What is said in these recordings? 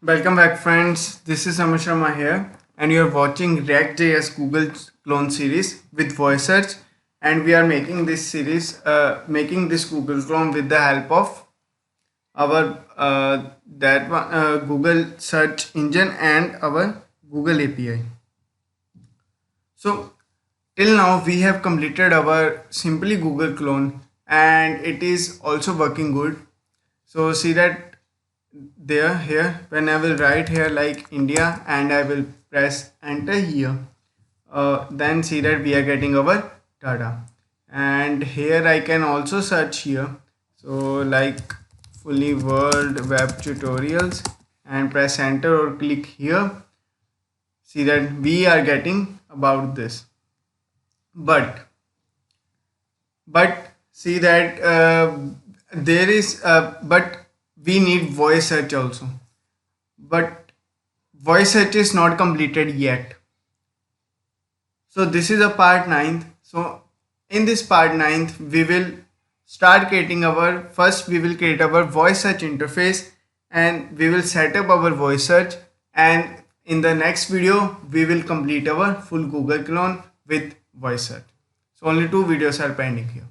Welcome back, friends. This is Amish Sharma here, and you are watching React.js Google Clone series with voice search. And we are making this series, making this Google Clone with the help of our Google search engine and our Google API. So till now we have completed our simply Google clone, and it is also working good. So see that there here when I will write here like India and I will press enter here, then see that we are getting our data. And here I can also search here, so like fully world web tutorials, and press enter or click here. See that we are getting about this, but see that there is but we need voice search also, but voice search is not completed yet. So this is a part ninth. So in this part ninth we will start creating our first we will create our voice search interface, and we will set up our voice search, and in the next video we will complete our full Google clone with voice search. So only two videos are pending here.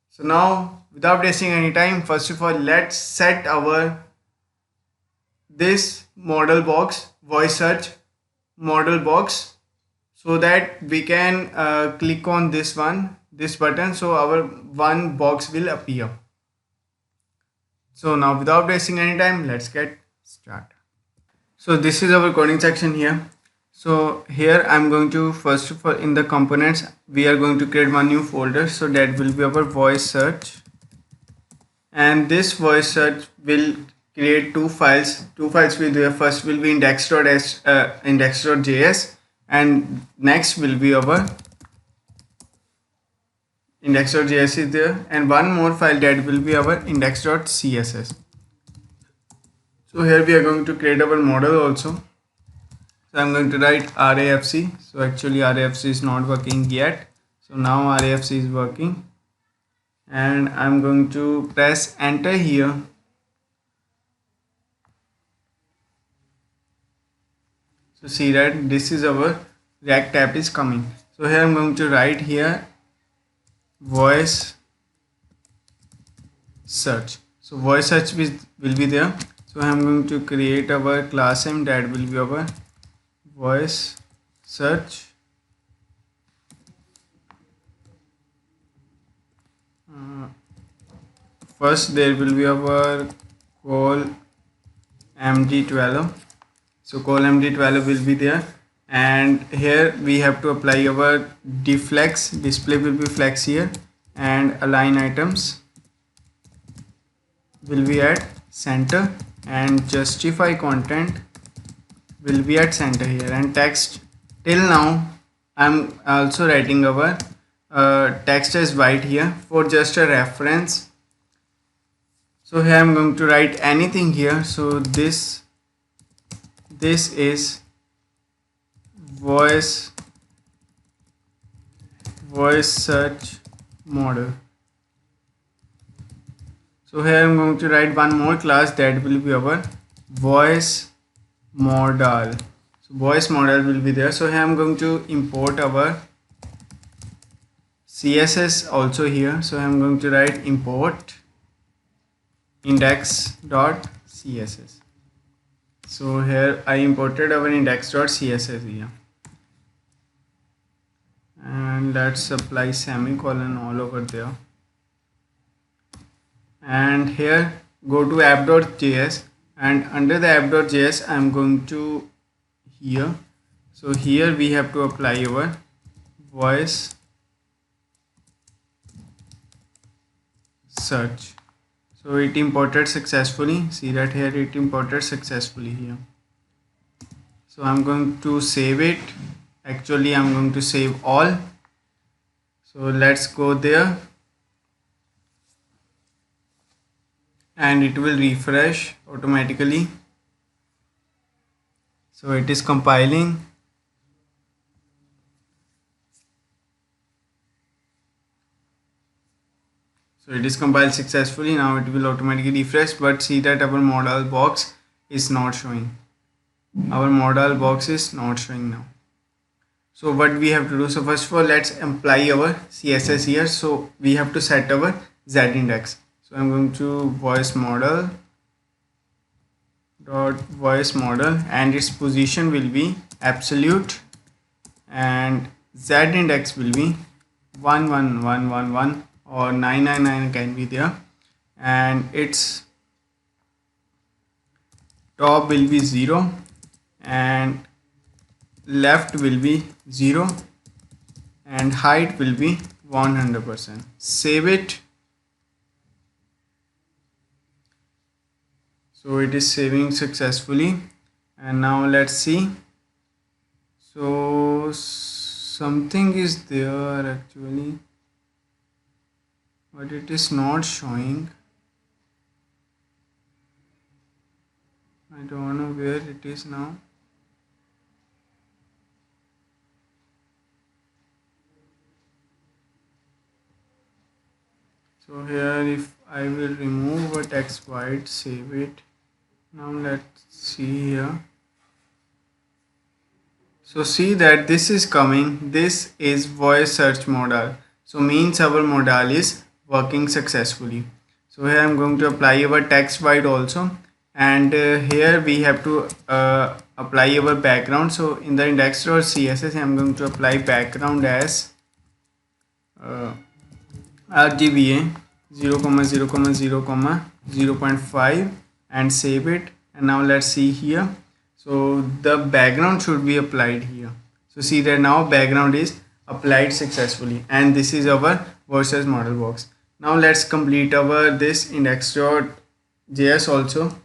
So now, without wasting any time, first of all, let's set our this model box, voice search model box, so that we can click on this button, so our one box will appear. So now, without wasting any time, let's get started. So this is our coding section here. So here I'm going to, first of all, in the components we are going to create one new folder, so that will be our voice search, and this voice search will create two files will be, first will be index.js, and next will be our index.js is there, and one more file that will be our index.css. So here we are going to create our model also. So I'm going to write RAFC. So actually RAFC is not working yet, so now RAFC is working, and I'm going to press enter here. So see that this is our React app is coming. So here I'm going to write here voice search. So voice search will be there. So I'm going to create our class name, that will be our voice search. First there will be our call md12. So call md12 will be there, and here we have to apply our deflex, display will be flex here, and align items will be at center, and justify content will be at center here, and text, till now I'm also writing our text as white here for just a reference. So here I'm going to write anything here. So this is voice search model. So here I'm going to write one more class, that will be our voice modal. So voice model will be there. So here I'm going to import our CSS also here. So I'm going to write import index.css. So here I imported our index.css here, and let's apply semicolon all over there, and here go to app.js, and under the app.js I'm going to here. So here we have to apply our voice search. So it imported successfully. See that here it imported successfully here. So I'm going to save it. Actually I'm going to save all. So let's go there, and it will refresh automatically. So it is compiling. So it is compiled successfully. Now it will automatically refresh, but see that our model box is not showing. Our modal box is not showing now. So what we have to do, so first of all let's apply our CSS here. So we have to set our Z index. So I'm going to voice model dot voice model, and its position will be absolute, and Z index will be 11111 or 999 can be there, and its top will be 0 and left will be 0 and height will be 100%. Save it. So it is saving successfully, and now let's see. So something is there actually, but it is not showing. I don't know where it is now. So here if I will remove a text white, save it. Now let's see here. So see that this is coming. This is voice search modal. So means our modal is working successfully. So here I'm going to apply our text white also, and here we have to apply our background. So in the index.css I'm going to apply background as RGBA 0,0,0,0.5 and save it. And now let's see here. So the background should be applied here. So see that now background is applied successfully, and this is our versus model box. Now let's complete our this index.js also.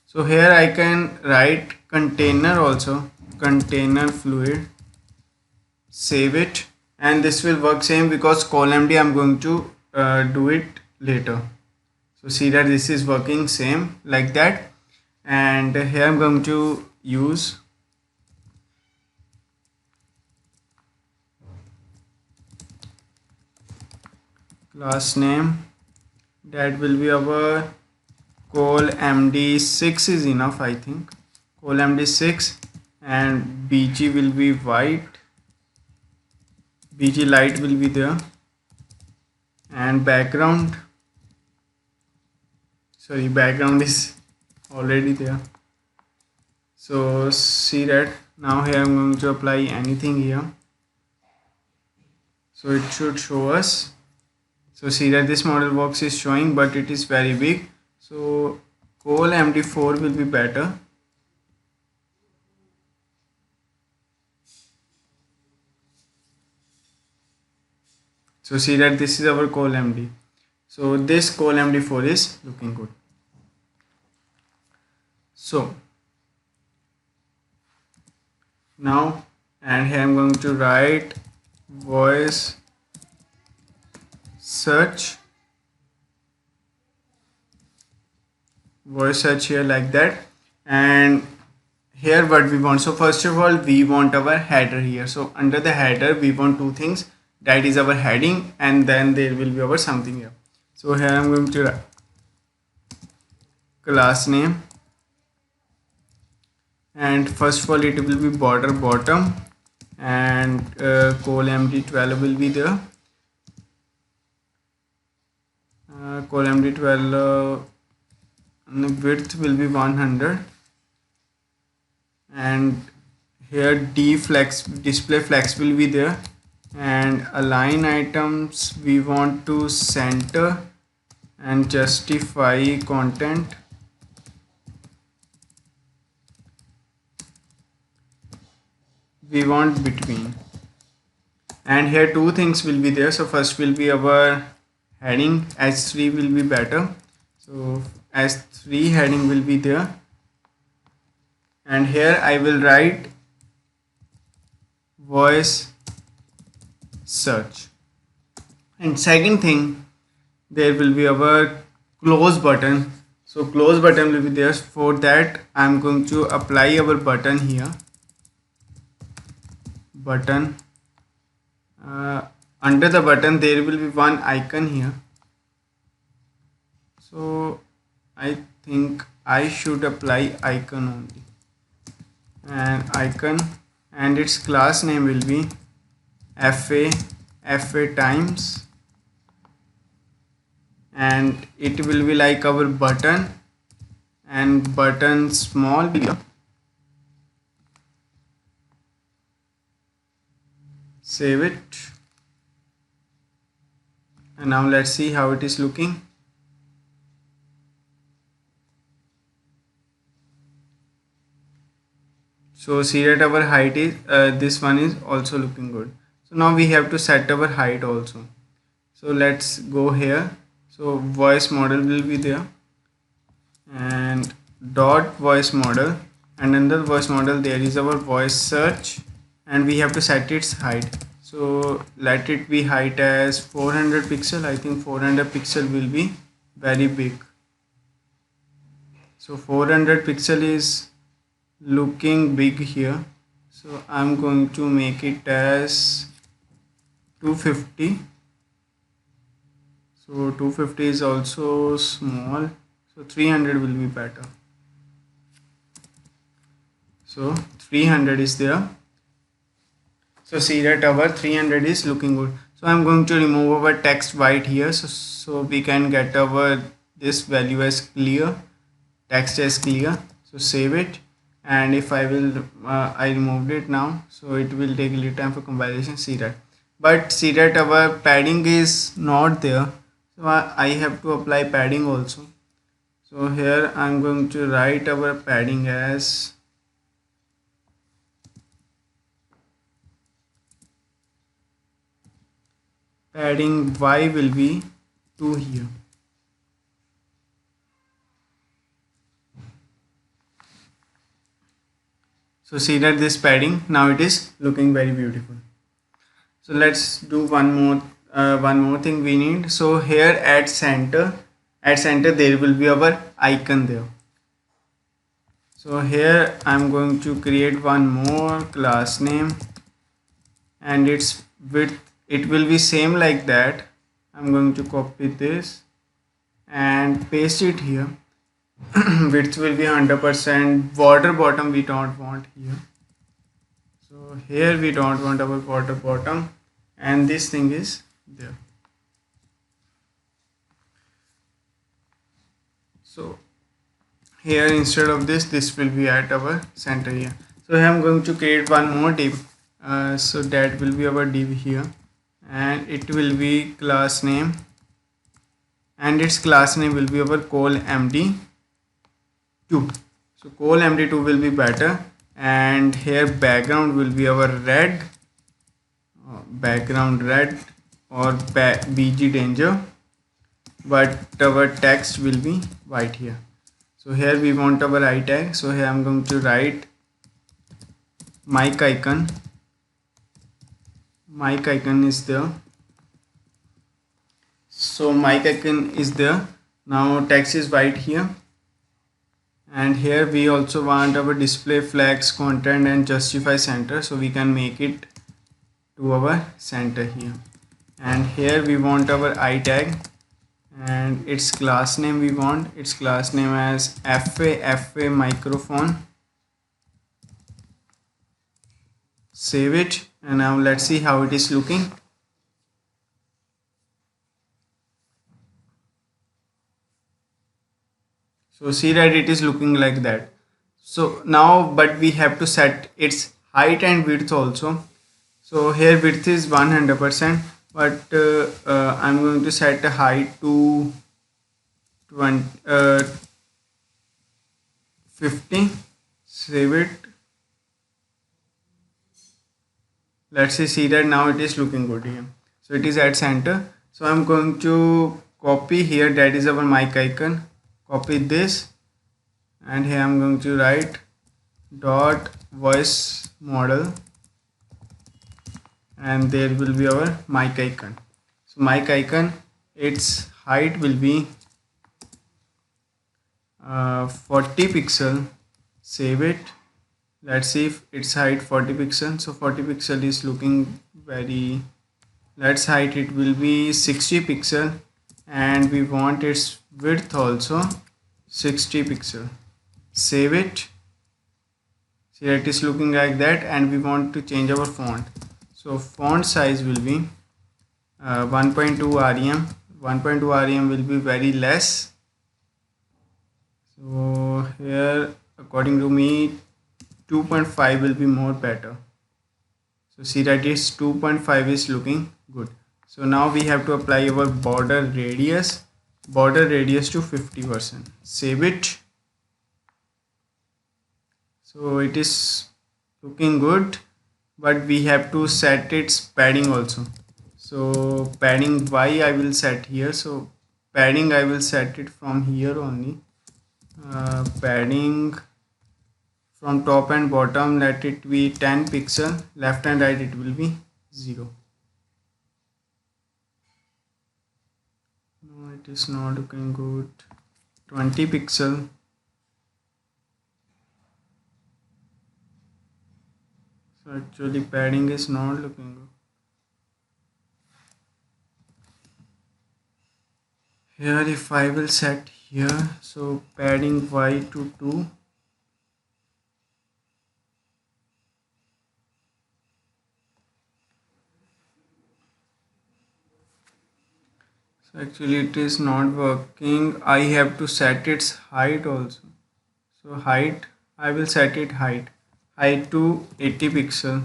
So here I can write container also, container fluid, save it, and this will work same because colmd I'm going to do it later. So see that this is working same like that, and here I'm going to use class name, that will be our colmd6 is enough I think, colmd6, and bg will be white, bg light will be there, and background is already there. So see that now here I'm going to apply anything here, so it should show us. So see that this model box is showing, but it is very big, so colmd4 will be better. So see that this is our colmd. So this colmd4 is looking good. So now, and here I'm going to write voice search here like that, and here what we want. So first of all we want our header here. So under the header we want two things, that is our heading, and then there will be our something here. So here I'm going to write class name, and first of all it will be border bottom, and colmd12 will be there, colmd12 width will be 100, and here display flex will be there, and align items we want to center, and justify content we want between, and here two things will be there. So first will be our heading, h3 will be better, so h3 heading will be there, and here I will write voice search. And second thing, there will be our close button. So close button will be there. For that I'm going to apply our button here, button, under the button there will be one icon here. So I think I should apply icon only, and icon, and its class name will be fa times, and it will be like our button, and button small here. Save it, and now let's see how it is looking. So see that our height is this one is also looking good. So now we have to set our height also. So let's go here. So voice model will be there, and dot voice model, and under voice model there is our voice search, and we have to set its height. So let it be height as 400 pixel. I think 400 pixel will be very big. So 400 pixel is looking big here. So I'm going to make it as 250. So 250 is also small. So 300 will be better. So 300 is there. So see that our 300 is looking good. So I'm going to remove our text white here, so we can get our this value as clear, text as clear. So save it, and if I will I removed it now, so it will take a little time for compilation. See that, but see that our padding is not there, so I have to apply padding also. So here I'm going to write our padding as padding y will be 2 here. So see that this padding, now it is looking very beautiful. So let's do one more thing we need. So here at center there will be our icon there. So here I'm going to create one more class name, and its width, it will be same like that. I'm going to copy this and paste it here. Width will be 100%. Border bottom we don't want here. So here we don't want our border bottom, and this thing is there. So here instead of this will be at our center here. So here I'm going to create one more div. So that will be our div here, and it will be class name, and its class name will be our col md2. So col md2 will be better, and here background will be our red, background red, or bg danger, but our text will be white here. So here we want our I tag. So here I'm going to write mic icon. Mic icon is there. So mic icon is there. Now text is white here, and here we also want our display flags, content, and justify center, so we can make it to our center here. And here we want our I tag, and its class name, we want its class name as fa microphone. Save it, and now let's see how it is looking. So see that it is looking like that. So now, but we have to set its height and width also. So here width is 100%, but I'm going to set the height to 50. Save it. Let's see that now it is looking good here. So it is at center. So I'm going to copy here, that is our mic icon. Copy this, and here I'm going to write dot voice model, and there will be our mic icon. So mic icon, its height will be 40 pixel. Save it. Let's see if its height 40 pixel. So 40 pixel is looking very, let's height it will be 60 pixel, and we want its width also. 60 pixel. Save it. See, it is looking like that, and we want to change our font. So font size will be 1.2 rem. 1.2 rem will be very less. So here, according to me, 2.5 will be more better. So see that is 2.5 is looking good. So now we have to apply our border radius to 50%. Save it. So it is looking good, but we have to set its padding also. So padding Y I will set here. So padding I will set it from here only. Padding from top and bottom, let it be 10 pixel. Left and right it will be 0. No, it is not looking good. 20 pixel. So actually padding is not looking good. Here if I will set here, so padding Y to 2. So actually it is not working. I have to set its height also. So height, I will set it height to 80 pixel.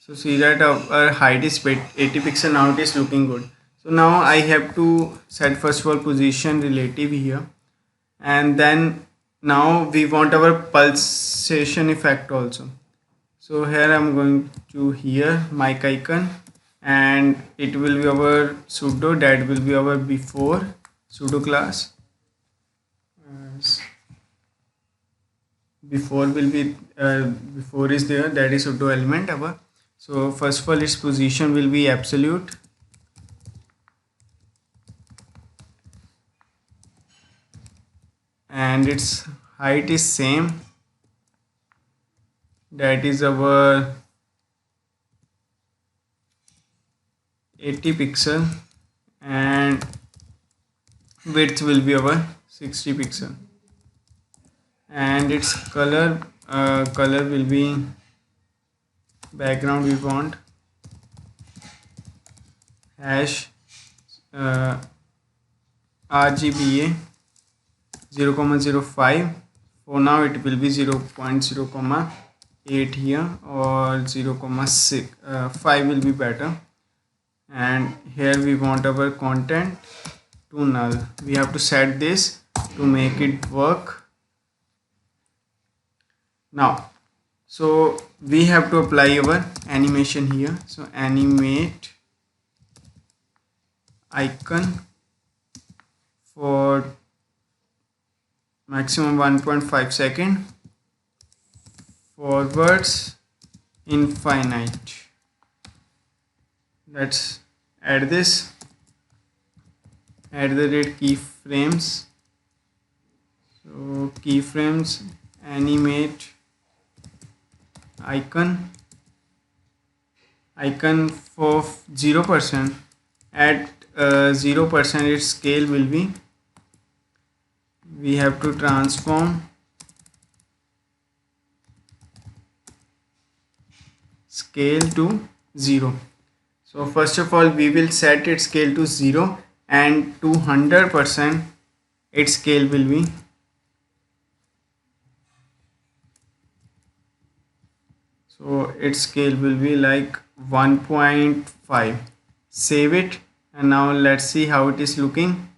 So see that our height is 80 pixel. Now it is looking good. So now I have to set first of all position relative here, and then now we want our pulsation effect also. So here I'm going to here mic icon, and it will be our pseudo, that will be our before pseudo class. Before will be before is there, that is pseudo element our. So first of all its position will be absolute, and its height is same, that is our 80 pixel, and width will be our 60 pixel, and its color will be background we want hash RGBA 0,05. for now it will be 0.0,8 here, or 0,5 will be better. And here we want our content to null. We have to set this to make it work. Now so we have to apply our animation here. So animate icon for maximum 1.5 second, forwards infinite. Let's add this, add the rate keyframes. So keyframes, animate icon for 0%. At 0% its scale will be, we have to transform scale to 0. So first of all we will set its scale to 0, and to 100% its scale will be, so its scale will be like 1.5. Save it, and now let's see how it is looking.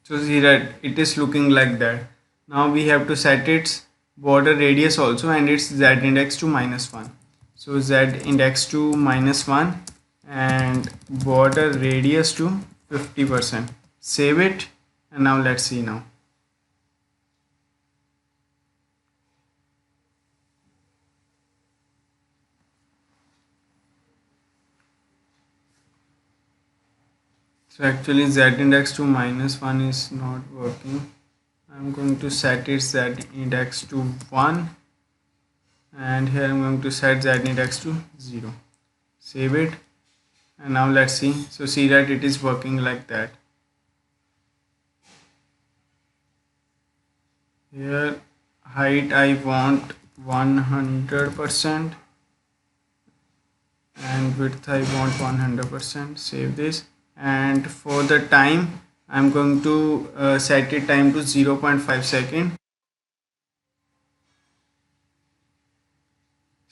So see that it is looking like that. Now we have to set its border radius also, and its z index to -1. So z index to -1 and border radius to 50%. Save it, and now let's see now. So actually z index to -1 is not working. I'm going to set its z index to 1, and here I'm going to set z index to 0. save it, and now let's see. So see that it is working like that. Here height I want 100% and width I want 100%. Save this, and for the time I'm going to set it time to 0.5 second.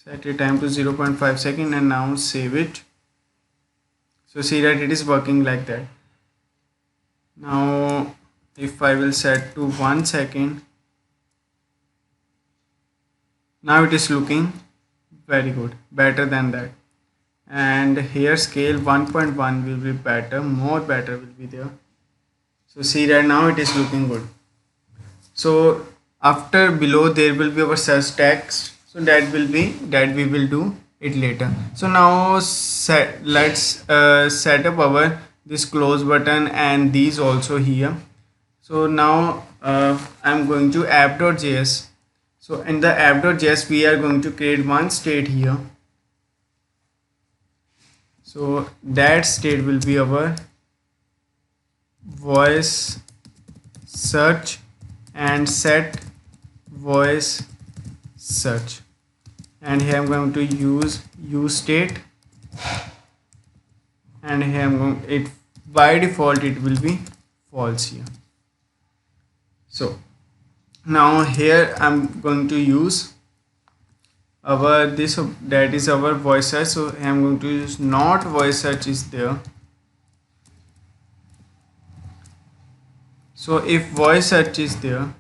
Set it time to 0.5 second, and now save it. So see that it is working like that. Now if I will set to 1 second, now it is looking very good, better than that. And here scale 1.1 will be better, more better will be there. So see that now it is looking good. So after below there will be our search text, so that we will do it later. So now let's set up our this close button and these also here. So now I'm going to app.js. So in the app.js we are going to create one state here. So that state will be our voice search and set voice search, and here I'm going to use state, and here I'm going, it by default it will be false here. So now here I'm going to use our this, that is our voice search. So I'm going to use not voice search is there. So if voice search is there,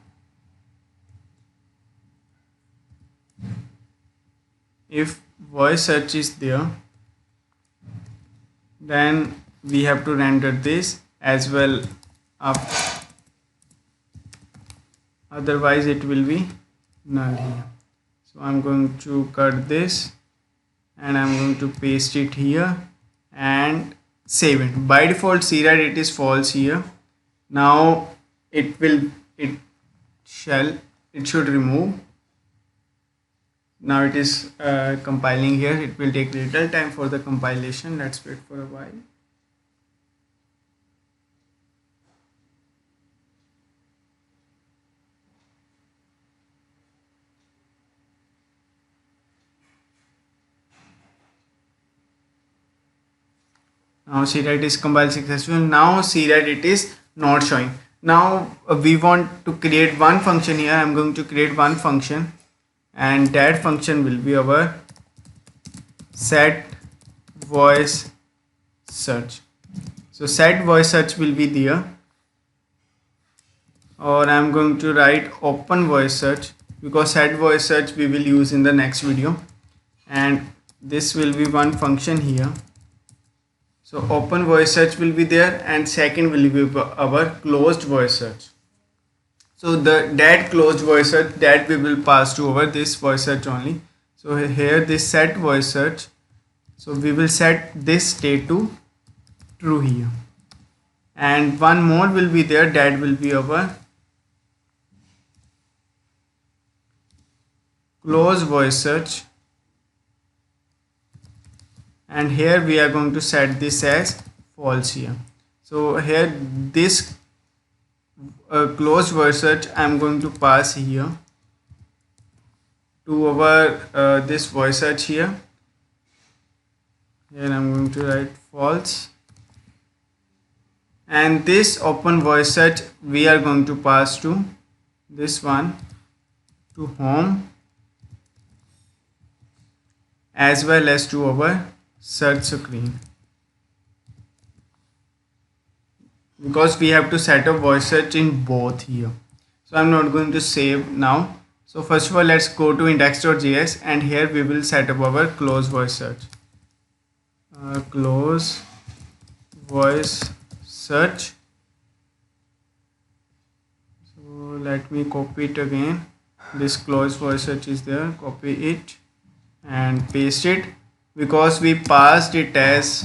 then we have to render this as well up, otherwise it will be null here. So I'm going to cut this and I'm going to paste it here and save it. By default see that it is false here. Now it should remove. Now it is compiling here. It will take little time for the compilation. Let's wait for a while. Now see that it is compiled successful. Now see that it is not showing. Now we want to create one function here. I'm going to create one function, and that function will be our set voice search. So set voice search will be there, or I'm going to write open voice search, because set voice search we will use in the next video, and this will be one function here. So open voice search will be there, and second will be our closed voice search. So that closed voice search, that we will pass to over this voice search only. So here this set voice search, so we will set this state to true here, and one more will be there, that will be our close voice search, and here we are going to set this as false here. So here this closed voice search I'm going to pass here to our this voice search here. Here I'm going to write false, and this open voice search we are going to pass to this one, to home, as well as to our search screen, because we have to set up voice search in both here. So I'm not going to save now. So first of all let's go to index.js, and here we will set up our close voice search. Close voice search. So let me copy it again. This close voice search is there, copy it and paste it, because we passed it as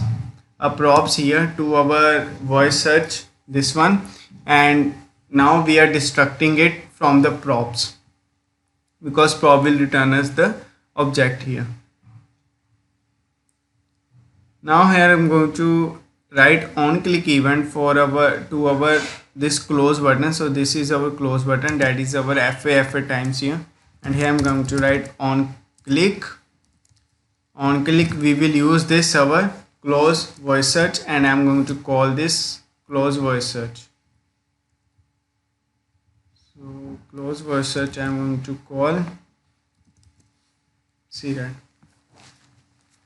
a props here to our voice search, this one, and now we are destructing it from the props, because prop will return us the object here. Now here I'm going to write on click event for our this close button. So this is our close button, that is our FA times here, and here I'm going to write on click. On click we will use this our close voice search, and I'm going to call this close voice search. So close voice search I'm going to call, see that.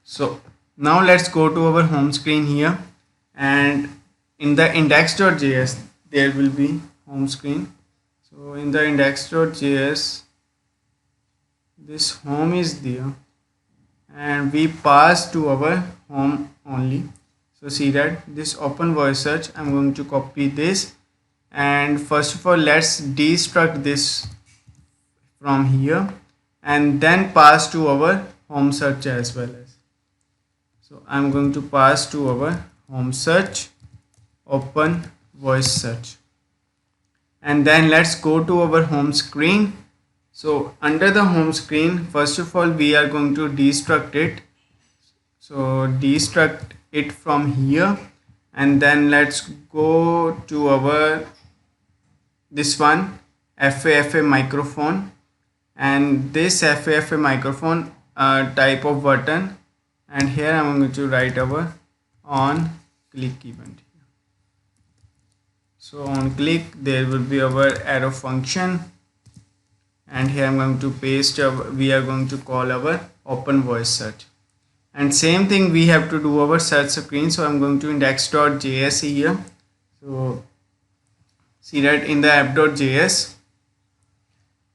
So now let's go to our home screen here, and in the index.js there will be home screen. So in the index.js this home is there, and we pass to our home only. So see that this open voice search, I'm going to copy this, and first of all let's destruct this from here and then pass to our home search as well as. So I'm going to pass to our home search open voice search, and then let's go to our home screen. So under the home screen, first of all we are going to destruct it. So destruct it from here, and then let's go to our this one FA microphone, and this FA microphone type of button, and here I'm going to write our on click event. So on click there will be our arrow function, and here I'm going to paste we are going to call our open voice search, and same thing we have to do our search screen. So I'm going to index.js here. So see that in the app.js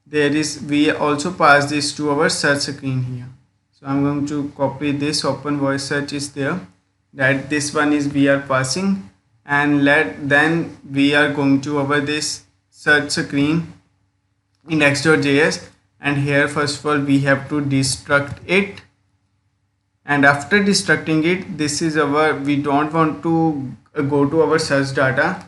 there is, we also pass this to our search screen here. So I'm going to copy this open voice search is there, that this one is we are passing, and then we are going to our this search screen index.js, and here first of all we have to destruct it, and after destructing it, this is our, we don't want to go to our search data.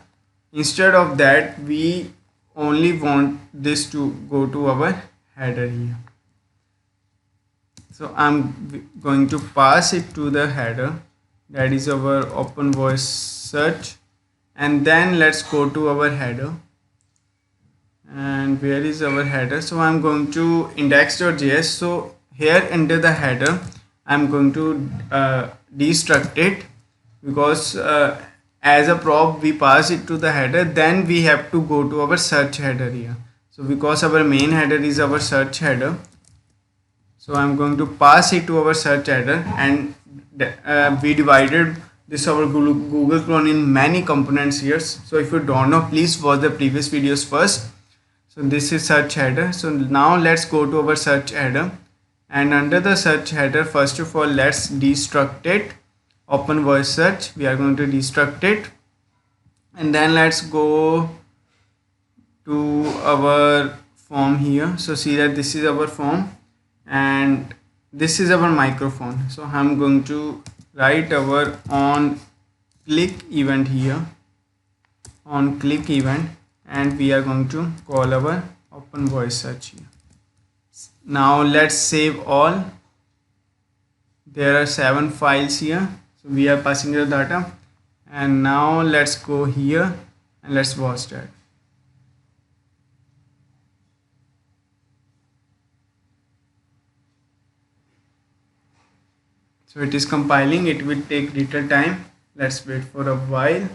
Instead of that we only want this to go to our header here. So I'm going to pass it to the header, that is our open voice search, and then let's go to our header. And where is our header? So I'm going to index.js. So here under the header I'm going to destruct it, because as a prop we pass it to the header, then we have to go to our search header here. So because our main header is our search header, so I'm going to pass it to our search header, and we divided this our Google clone in many components here. So if you don't know, please watch the previous videos first. So this is search header. So now let's go to our search header, and under the search header first of all let's destruct it, open voice search, we are going to destruct it, and then let's go to our form here. So see that this is our form, and this is our microphone. So I'm going to write our on click event here, on click event, and we are going to call our open voice search here. Now let's save all. There are 7 files here, so we are passing the data, and now let's go here and let's watch that. So it is compiling, it will take little time, let's wait for a while.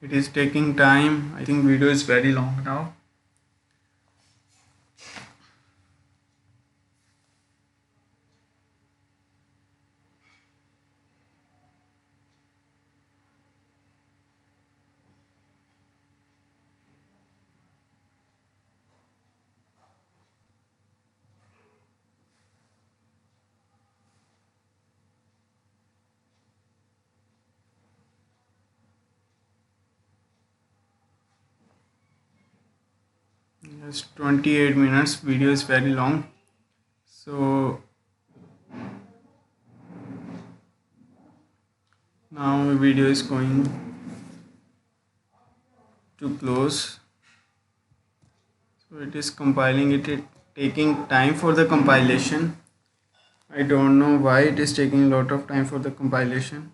It is taking time. I think video is very long now. It's 28 minutes. Video is very long. So now video is going to close. So it is compiling it, taking time for the compilation. I don't know why it is taking a lot of time for the compilation.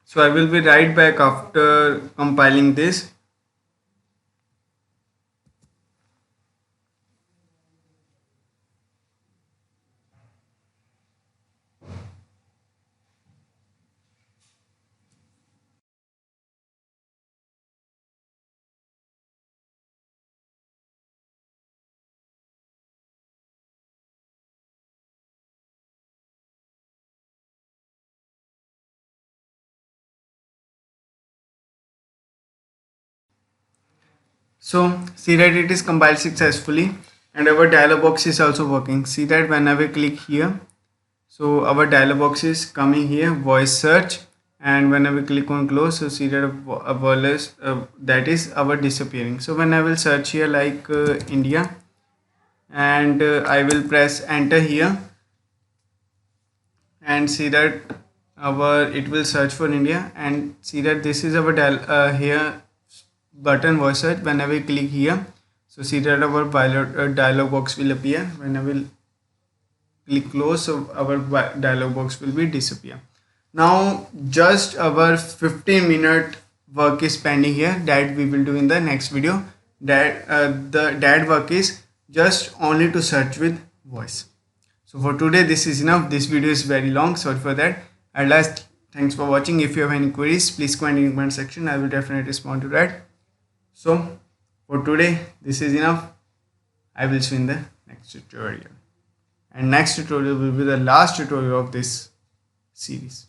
So I will be right back after compiling this. So see that it is compiled successfully and our dialog box is also working. See that whenever I click here, so our dialog box is coming here, voice search, and whenever we click on close, so see that a wireless that is our disappearing. So when I will search here like India, and I will press enter here, and see that our it will search for India, and see that this is our here button voice search. Whenever we click here, so see that our dialog box will appear. When I will click close, so our dialog box will be disappear. Now just our 15-minute work is pending here that we will do in the next video. That that work is just only to search with voice. So for today this is enough. This video is very long, sorry for that. At last, thanks for watching. If you have any queries, please comment in the comment section. I will definitely respond to that. So for today this is enough. I will see you in the next tutorial, and next tutorial will be the last tutorial of this series.